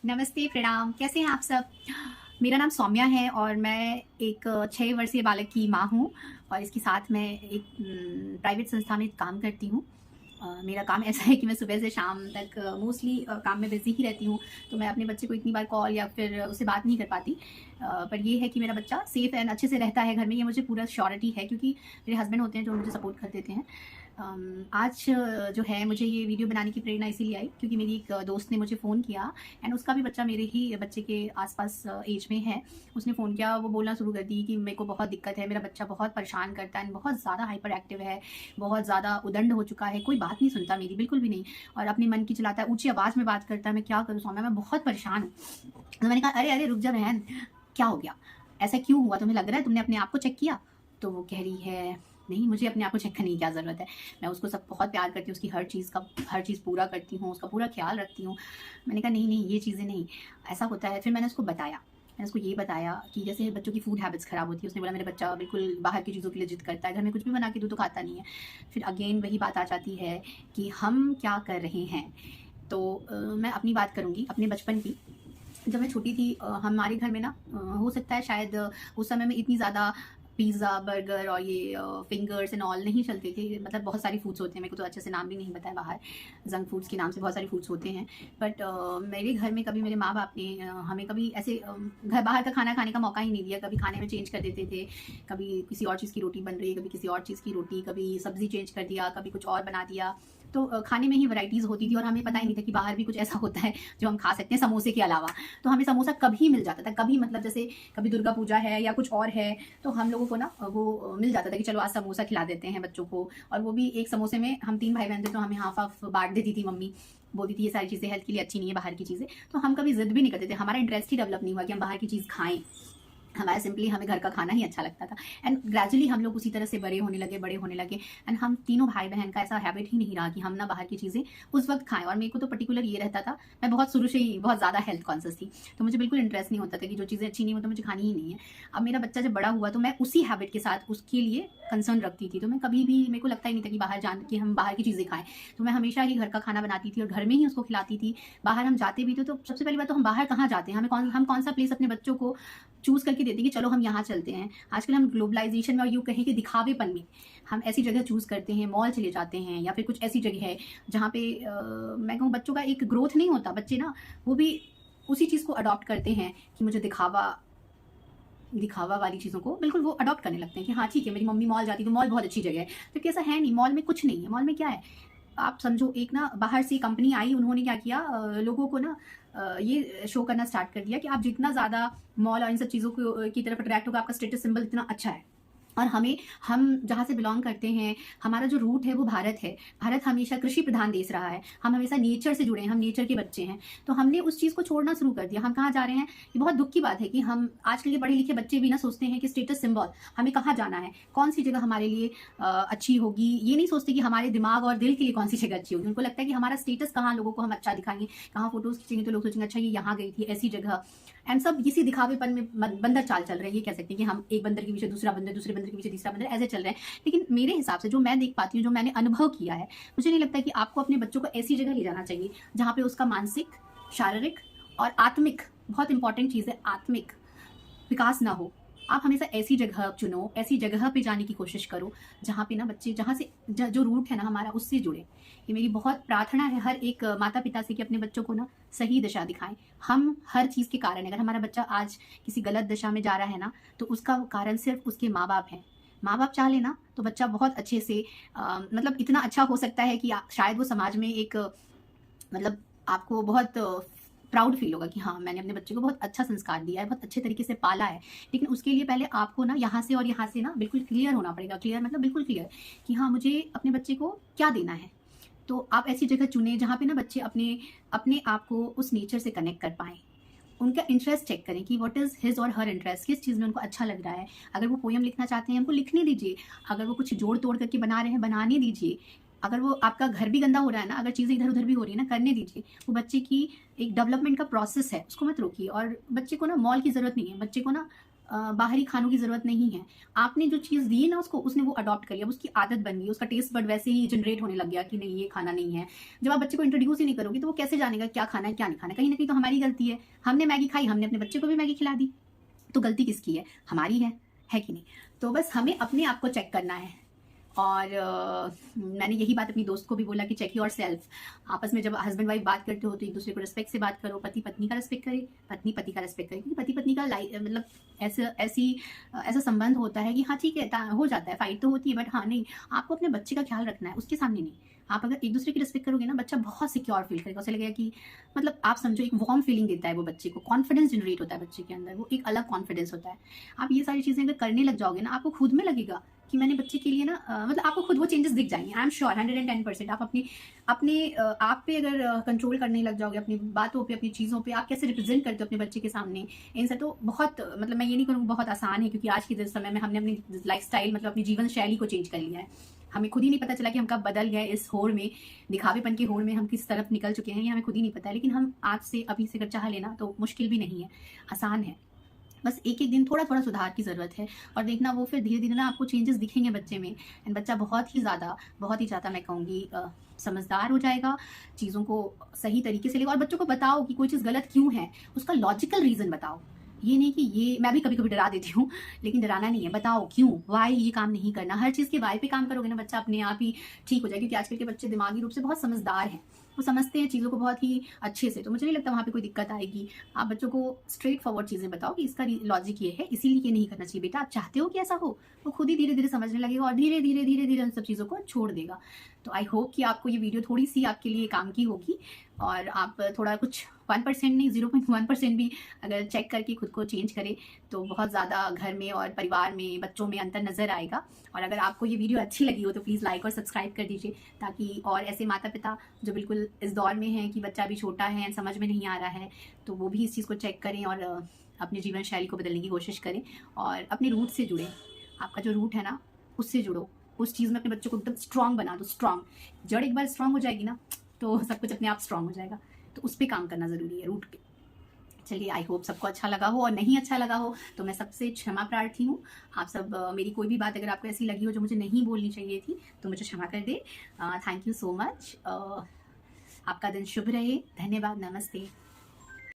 नमस्ते, प्रणाम। कैसे हैं आप सब? मेरा नाम सौम्या है और मैं एक 6 वर्षीय बालक की माँ हूँ और इसके साथ मैं एक प्राइवेट संस्था में काम करती हूँ। मेरा काम ऐसा है कि मैं सुबह से शाम तक मोस्टली काम में बिज़ी ही रहती हूँ, तो मैं अपने बच्चे को इतनी बार कॉल या फिर उससे बात नहीं कर पाती। पर ये है कि मेरा बच्चा सेफ़ एंड अच्छे से रहता है घर में, ये मुझे पूरा श्योरिटी है क्योंकि मेरे हस्बैंड होते हैं जो मुझे सपोर्ट कर देते हैं। आज जो है मुझे ये वीडियो बनाने की प्रेरणा इसीलिए आई क्योंकि मेरी एक दोस्त ने मुझे फ़ोन किया एंड उसका भी बच्चा मेरे ही बच्चे के आस-पास एज में है। उसने फ़ोन किया, वो बोलना शुरू कर दी कि मेरे को बहुत दिक्कत है, मेरा बच्चा बहुत परेशान करता है, बहुत ज़्यादा हाइपर एक्टिव है, बहुत ज़्यादा उद्दंड हो चुका है, कोई बात नहीं सुनता मेरी, बिल्कुल भी नहीं और अपने मन की चलाता है, ऊँची आवाज़ में बात करता है, मैं क्या करूँ सौम्या, मैं बहुत परेशान हूँ। तो मैंने कहा, "अरे, अरे! रुक जा बहन, क्या हो गया? ऐसा क्यों हुआ? तुम्हें लग रहा है तुमने अपने आप को चेक किया?" तो वो कह रही है, "नहीं, मुझे अपने आप को चेक करने की क्या ज़रूरत है? मैं उसको सब बहुत प्यार करती हूँ, उसकी हर चीज़ पूरा करती हूँ, उसका पूरा ख़्याल रखती हूँ।" मैंने कहा, "नहीं, नहीं, ये चीज़ें नहीं, ऐसा होता है।" फिर मैंने उसको बताया। मैंने उसको ये बताया कि जैसे बच्चों की फूड हैबिट्स ख़राब होती है। उसने बोला, "मेरा बच्चा बिल्कुल बाहर की चीज़ों के लिए ज़िद करता है, घर में कुछ भी बना के दूँ तो खाता नहीं है।" फिर अगेन वही बात आ जाती है कि हम क्या कर रहे हैं? तो मैं अपनी बात करूँगी, अपने बचपन की। जब मैं छोटी थी हमारे घर में ना हो सकता है शायद उस समय में इतनी ज़्यादा पिज़्ज़ा, बर्गर और ये फिंगर्स एंड ऑल नहीं चलते थे। मतलब बहुत सारी फूड्स होते हैं, मेरे को तो अच्छे से नाम भी नहीं पता है बाहर, जंक फूड्स के नाम से बहुत सारी फूड्स होते हैं। बट मेरे घर में कभी मेरे माँ-बाप ने हमें कभी ऐसे घर बाहर का खाना खाने का मौका ही नहीं दिया। कभी खाने में चेंज कर देते थे, कभी किसी और चीज़ की रोटी बन रही है, कभी किसी और चीज़ की रोटी, कभी सब्ज़ी चेंज कर दिया, कभी कुछ और बना दिया। तो खाने में ही वैराइटीज़ होती थी और हमें पता ही नहीं था कि बाहर भी कुछ ऐसा होता है जो हम खा सकते हैं समोसे के अलावा। तो हमें समोसा कभी मिल जाता था, कभी मतलब जैसे कभी दुर्गा पूजा है या कुछ और है, तो हम लोगों को ना वो मिल जाता था कि चलो आज समोसा खिला देते हैं बच्चों को। और वो भी एक समोसे में हम 3 भाई-बहन थे तो हमें हाफ़-हाफ़ बाँट देती थी मम्मी। बोलती थी ये सारी चीज़ें हेल्थ के लिए अच्छी नहीं है बाहर की चीज़ें। तो हम कभी ज़िद भी नहीं करते थे, हमारा इंटरेस्ट ही डेवलप नहीं हुआ कि हम बाहर की चीज़ खाएँ। हमारा सिंपली हमें घर का खाना ही अच्छा लगता था एंड ग्रेजुअली हम लोग उसी तरह से बड़े होने लगे एंड हम तीनों भाई बहन का ऐसा हैबिट ही नहीं रहा कि हम ना बाहर की चीज़ें उस वक्त खाएं। और मेरे को तो पर्टिकुलर ये रहता था, मैं बहुत शुरू से ही बहुत ज़्यादा हेल्थ कॉन्शियस थी, तो मुझे बिल्कुल इंटरेस्ट नहीं होता था कि जो चीज़ें अच्छी नहीं हो तो मुझे खानी ही नहीं है। अब मेरा बच्चा जब बड़ा हुआ तो मैं उसी हैबिट के साथ उसके लिए कंसर्न रखती थी, तो मैं कभी भी मेरे को लगता ही नहीं था कि बाहर जान के हम बाहर की चीज़ें खाएं। तो मैं हमेशा ही घर का खाना बनाती थी और घर में ही उसको खिलाती थी। बाहर हम जाते भी थे तो सबसे पहली बात तो हम बाहर कहाँ जाते हैं, हम कौन सा प्लेस अपने बच्चों को चूज़ करके देते हैं कि चलो हम यहाँ चलते हैं। आजकल हम ग्लोबलाइज़ेशन में और यूँ कहें कि दिखावेपन में हम ऐसी जगह चूज़ करते हैं, मॉल चले जाते हैं या फिर कुछ ऐसी जगह है जहाँ पे मैं कहूँ बच्चों का एक ग्रोथ नहीं होता। बच्चे ना वो भी उसी चीज़ को अडॉप्ट करते हैं कि मुझे दिखावा दिखावा वाली चीज़ों को बिल्कुल वो अडॉप्ट करने लगते हैं कि हाँ ठीक है, मेरी मम्मी मॉल जाती है तो मॉल बहुत अच्छी जगह है। जबकि ऐसा है नहीं, मॉल में कुछ नहीं है। मॉल में क्या है, आप समझो एक ना बाहर से कंपनी आई, उन्होंने क्या किया लोगों को ना ये शो करना स्टार्ट कर दिया कि आप जितना ज़्यादा मॉल और इन सब चीज़ों को की तरफ अट्रैक्ट होगा, आपका स्टेटस सिंबल इतना अच्छा है। और हम जहाँ से बिलॉन्ग करते हैं, हमारा जो रूट है वो भारत है। भारत हमेशा कृषि प्रधान देश रहा है। हम हमेशा नेचर से जुड़े हैं, हम नेचर के बच्चे हैं। तो हमने उस चीज़ को छोड़ना शुरू कर दिया। हम कहाँ जा रहे हैं? ये बहुत दुःख की बात है कि हम आजकल के पढ़े-लिखे बच्चे भी ना सोचते हैं कि स्टेटस सिंबल, हमें कहाँ जाना है? कौन-सी जगह हमारे लिए अच्छी होगी? ये नहीं सोचते कि हमारे दिमाग और दिल के लिए कौन-सी जगह अच्छी होगी। उनको लगता है कि हमारा स्टेटस कहाँ लोगों को हम अच्छा दिखाएँगे, कहाँ फ़ोटोज़ खींचेंगे तो लोग सोचेंगे अच्छा ये यहाँ गई थी, ऐसी जगह। एंड सब इसी दिखावेपन में बंदर चाल चल रहे हैं। ये कह सकते हैं कि हम एक बंदर के पीछे दूसरा बंदर, दूसरे बंदर के पीछे तीसरा बंदर, ऐसे चल रहे हैं। लेकिन मेरे हिसाब से जो मैं देख पाती हूँ, जो मैंने अनुभव किया है, मुझे नहीं लगता कि आपको अपने बच्चों को ऐसी जगह ले जाना चाहिए जहाँ पे उसका मानसिक, शारीरिक और आत्मिक, बहुत इंपॉर्टेंट चीज़ है, आत्मिक विकास ना हो। आप हमेशा ऐसी जगह चुनो, ऐसी जगह पे जाने की कोशिश करो जहाँ पे ना बच्चे, जहाँ से जो रूट है ना हमारा उससे जुड़े। ये मेरी बहुत प्रार्थना है हर एक माता-पिता से कि अपने बच्चों को ना सही दिशा दिखाएँ। हम हर चीज़ के कारण, अगर हमारा बच्चा आज किसी गलत दिशा में जा रहा है ना, तो उसका कारण सिर्फ़ उसके माँ-बाप हैं। माँ-बाप चाह लें ना तो बच्चा बहुत अच्छे से मतलब इतना अच्छा हो सकता है कि शायद वो समाज में एक मतलब आपको बहुत प्राउड फ़ील होगा कि हाँ, मैंने अपने बच्चे को बहुत अच्छा संस्कार दिया है, बहुत अच्छे तरीके से पाला है। लेकिन उसके लिए पहले आपको ना यहाँ से और यहाँ से ना बिल्कुल क्लियर होना पड़ेगा। क्लियर मतलब बिल्कुल क्लियर कि हाँ, मुझे अपने बच्चे को क्या देना है। तो आप ऐसी जगह चुनें जहाँ पे ना बच्चे अपने अपने आप को उस नेचर से कनेक्ट कर पाएँ। उनका इंटरेस्ट चेक करें कि व्हाट इज़ हिज़ और हर इंटरेस्ट, किस चीज़ में उनको अच्छा लग रहा है। अगर वो पोएम लिखना चाहते हैं, उनको लिखने दीजिए। अगर वो कुछ जोड़-तोड़ करके बना रहे हैं, बनाने दीजिए। अगर वो आपका घर भी गंदा हो रहा है ना, अगर चीज़ें इधर-उधर भी हो रही है ना, करने दीजिए। वो बच्चे की एक डेवलपमेंट का प्रोसेस है, उसको मत रोकिए। और बच्चे को ना मॉल की ज़रूरत नहीं है, बच्चे को ना बाहरी खानों की ज़रूरत नहीं है। आपने जो चीज़ दी है ना उसको, उसने वो अडॉप्ट कर लिया, उसकी आदत बन गई, उसका टेस्ट बड वैसे ही जनरेट होने लग गया कि नहीं ये खाना नहीं है। जब आप बच्चे को इंट्रोड्यूस ही नहीं करोगे तो वो कैसे जानेगा क्या खाना है क्या नहीं खाना है? कहीं न कहीं तो हमारी गलती है। हमने मैगी खाई, हमने अपने बच्चे को भी मैगी खिला दी। तो गलती किसकी है कि नहीं? तो बस हमें अपने आप को चेक करना है। और मैंने यही बात अपनी दोस्त को भी बोला कि चेक योर सेल्फ। आपस में जब हस्बैंड वाइफ बात करते हो तो एक दूसरे को रिस्पेक्ट से बात करो, पति पत्नी का रिस्पेक्ट करे, पत्नी पति का रिस्पेक्ट करे, क्योंकि पति पत्नी का मतलब ऐसा संबंध होता है कि हाँ ठीक है, हो जाता है, फाइट तो होती है, बट हाँ नहीं, आपको अपने बच्चे का ख्याल रखना है, उसके सामने नहीं। आप अगर एक दूसरे की रिस्पेक्ट करोगे ना, बच्चा बहुत सिक्योर फील करेगा, उसे लगेगा कि मतलब आप समझो एक वार्म फीलिंग देता है वो बच्चे को, कॉन्फिडेंस जनरेट होता है बच्चे के अंदर, वो एक अलग कॉन्फिडेंस होता है। आप ये सारी चीज़ें अगर करने लग जाओगे ना, आपको खुद में लगेगा कि मैंने बच्चे के लिए ना मतलब आपको खुद वो चेंजेस दिख जाएंगे। I am sure 110%। आप अपनी अपने आप पे अगर कंट्रोल करने लग जाओगे, अपनी बातों पे, अपनी चीज़ों पे, आप कैसे रिप्रेजेंट करते हो अपने बच्चे के सामने, इन सब तो बहुत मतलब मैं ये नहीं करूँगी बहुत आसान है, क्योंकि आज के समय में हमने अपनी लाइफस्टाइल मतलब अपनी जीवन शैली को चेंज कर लिया है। हमें खुद ही नहीं पता चला कि हम कब बदल गए इस होड़ में, दिखावेपन की होड़ में हम किस तरफ निकल चुके हैं, ये हमें खुद ही नहीं पता है। लेकिन हम आज से अभी से अगर चाह लेना तो मुश्किल भी नहीं है, आसान है। बस एक-एक दिन थोड़ा-थोड़ा सुधार की ज़रूरत है, और देखना वो फिर धीरे-धीरे ना आपको चेंजेस दिखेंगे बच्चे में, एंड बच्चा बहुत ही ज़्यादा मैं कहूँगी समझदार हो जाएगा, चीज़ों को सही तरीके से लेगा। और बच्चों को बताओ कि कोई चीज़ गलत क्यों है, उसका लॉजिकल रीज़न बताओ। ये नहीं कि ये मैं भी कभी-कभी डरा देती हूँ, लेकिन डराना नहीं है, बताओ क्यों, व्हाई ये काम नहीं करना। हर चीज़ के व्हाई पे काम करोगे ना, बच्चा अपने आप ही ठीक हो जाएगा, क्योंकि आजकल के बच्चे दिमागी रूप से बहुत समझदार हैं। वो समझते हैं चीज़ों को बहुत ही अच्छे से, तो मुझे नहीं लगता वहाँ पे कोई दिक्कत आएगी। आप बच्चों को स्ट्रेट फॉरवर्ड चीज़ें बताओ कि इसका लॉजिक ये है, इसीलिए ये नहीं करना चाहिए बेटा, आप चाहते हो कि ऐसा हो। वो खुद ही धीरे-धीरे समझने लगेगा और धीरे-धीरे उन सब चीज़ों को छोड़ देगा। तो आई होप कि आपको ये वीडियो थोड़ी-सी आपके लिए काम की होगी, और आप थोड़ा कुछ 1% नहीं 0.1% भी अगर चेक करके खुद को चेंज करें तो बहुत ज़्यादा घर में और परिवार में, बच्चों में अंतर नज़र आएगा। और अगर आपको ये वीडियो अच्छी लगी हो तो प्लीज़ लाइक और सब्सक्राइब कर दीजिए, ताकि और ऐसे माता-पिता जो बिल्कुल इस दौर में हैं कि बच्चा अभी छोटा है, समझ में नहीं आ रहा है, तो वो भी इस चीज़ को चेक करें और अपने जीवन शैली को बदलने की कोशिश करें और अपने रूट से जुड़ें। आपका जो रूट है ना, उससे जुड़ो, उस चीज़ में अपने बच्चों को एकदम स्ट्रॉन्ग बना दो। स्ट्रॉन्ग जड़ एक बार स्ट्रॉन्ग हो जाएगी ना, तो सब कुछ अपने आप स्ट्रॉन्ग हो जाएगा। तो उस पे काम करना ज़रूरी है, रूट पे। चलिए, आई होप सबको अच्छा लगा हो, और नहीं अच्छा लगा हो तो मैं सबसे क्षमा प्रार्थी हूँ। आप सब मेरी कोई भी बात अगर आपको ऐसी लगी हो जो मुझे नहीं बोलनी चाहिए थी तो मुझे क्षमा कर दे। Thank you so much. आपका दिन शुभ रहे। धन्यवाद। नमस्ते।